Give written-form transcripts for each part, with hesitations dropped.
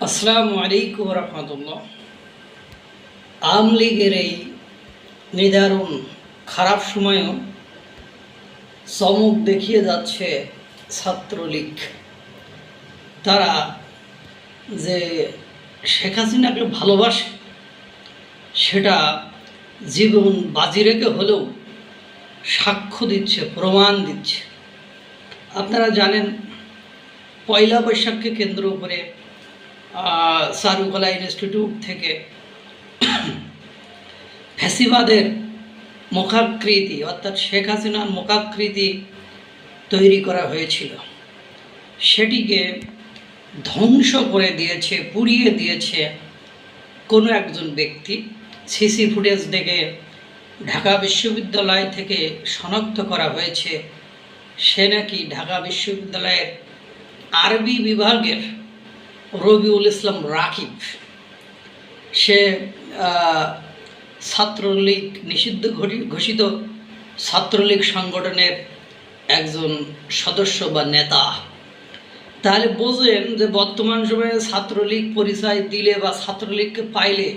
আসসালামু আলাইকুম রহমতুল্লাহ। আওয়ামী লীগের এই নিদারুণ খারাপ সময়েও চমক দেখিয়ে যাচ্ছে ছাত্রলীগ। তারা যে শেখ হাসিনাকে ভালোবাসে সেটা জীবন বাজি রেখে হলেও সাক্ষ্য দিচ্ছে, প্রমাণ দিচ্ছে। আপনারা জানেন, পয়লা বৈশাখকে কেন্দ্র করে চারুকলা ইনস্টিটিউট থেকে ফ্যাসিবাদের মুখাকৃতি অর্থাৎ শেখ হাসিনার মুখাকৃতি তৈরি করা হয়েছিল। সেটিকে ধ্বংস করে দিয়েছে, পুড়িয়ে দিয়েছে কোনো একজন ব্যক্তি। সিসি ফুটেজ দেখে ঢাকা বিশ্ববিদ্যালয় থেকে শনাক্ত করা হয়েছে সে নাকি ঢাকা বিশ্ববিদ্যালয়ের আরবি বিভাগের রবিউল ইসলাম রাকিব। সে ছাত্রলীগ নিষিদ্ধ ঘোষিত ছাত্রলীগ সংগঠনের একজন সদস্য বা নেতা। তাহলে বোঝেন যে বর্তমান সময়ে ছাত্রলীগ পরিচয় দিলে বা ছাত্রলীগকে পাইলে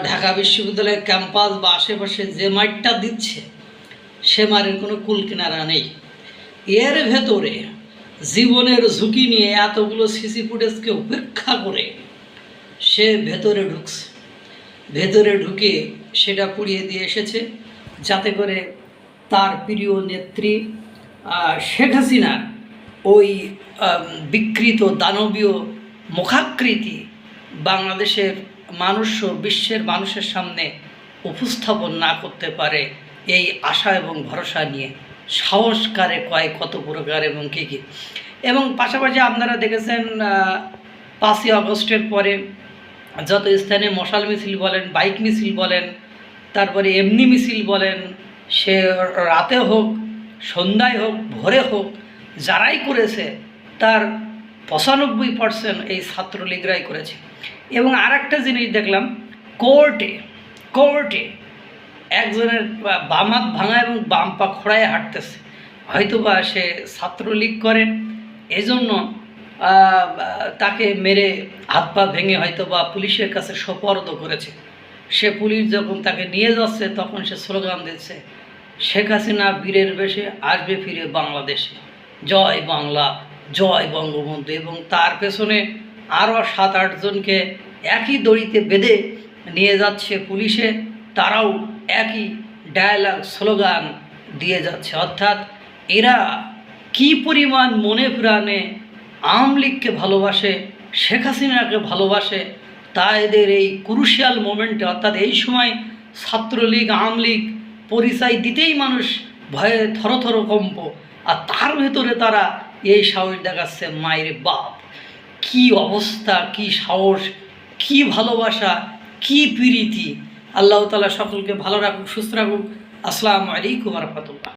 ঢাকা বিশ্ববিদ্যালয়ের ক্যাম্পাস বা আশেপাশে যে মাঠটা দিচ্ছে সে মাঠের কোনো কুল কিনারা নেই। এর ভেতরে জীবনের ঝুঁকি নিয়ে এতগুলো সিসি ফুটেজকে উপেক্ষা করে সে ভেতরে ঢুকছে, ভেতরে ঢুকে সেটা পুড়িয়ে দিয়ে এসেছে যাতে করে তার প্রিয় নেত্রী শেখ হাসিনার ওই বিকৃত দানবীয় মুখাকৃতি বাংলাদেশের মানুষ ও বিশ্বের মানুষের সামনে উপস্থাপন না করতে পারে, এই আশা এবং ভরসা নিয়ে সাহসকারে কয় কত প্রকার এবং কী কী। এবং পাশাপাশি আপনারা দেখেছেন 5ই আগস্টের পরে যত স্থানে মশাল মিছিল বলেন, বাইক মিছিল বলেন, তারপরে এমনি মিছিল বলেন, সে রাতে হোক, সন্ধ্যায় হোক, ভোরে হোক, যারাই করেছে তার 95% এই ছাত্রলীগরাই করেছে। এবং আর একটা জিনিস দেখলাম, কোর্টে একজনের বাম হাত ভাঙা এবং বাম পা খোঁড়ায় হাঁটতেছে, হয়তোবা সে ছাত্রলীগ করে, এজন্য তাকে মেরে হাত পা ভেঙে হয়তোবা পুলিশের কাছে সোপর্দ করেছে। সে পুলিশ যখন তাকে নিয়ে যাচ্ছে তখন সে স্লোগান দিচ্ছে, শেখ হাসিনা বীরের বেশে আসবে ফিরে বাংলাদেশে, জয় বাংলা, জয় বঙ্গবন্ধু। এবং তার পেছনে আরও 7-8 জনকে একই দড়িতে বেঁধে নিয়ে যাচ্ছে পুলিশে, তারাও একই ডায়ালগ স্লোগান দিয়ে যাচ্ছে। অর্থাৎ এরা কি পরিমাণ মনে প্রাণে আওয়ামী লীগকে ভালোবাসে, শেখ হাসিনাকে ভালোবাসে, তা এদের এই ক্রুশিয়াল মোমেন্টে অর্থাৎ এই সময় ছাত্রলীগ আওয়ামী লীগ পরিচয় দিতেই মানুষ ভয়ে থরথর কম্প, আর তার ভেতরে তারা এই সাহস দেখাচ্ছে। মায়ের বাপ, কি অবস্থা, কি সাহস, কি ভালোবাসা, কি প্রীতি। আল্লাহ তাআলা সকলকে ভালো রাখুক, সুস্থ রাখুক। আসসালামু আলাইকুম রহমতুল্লাহ।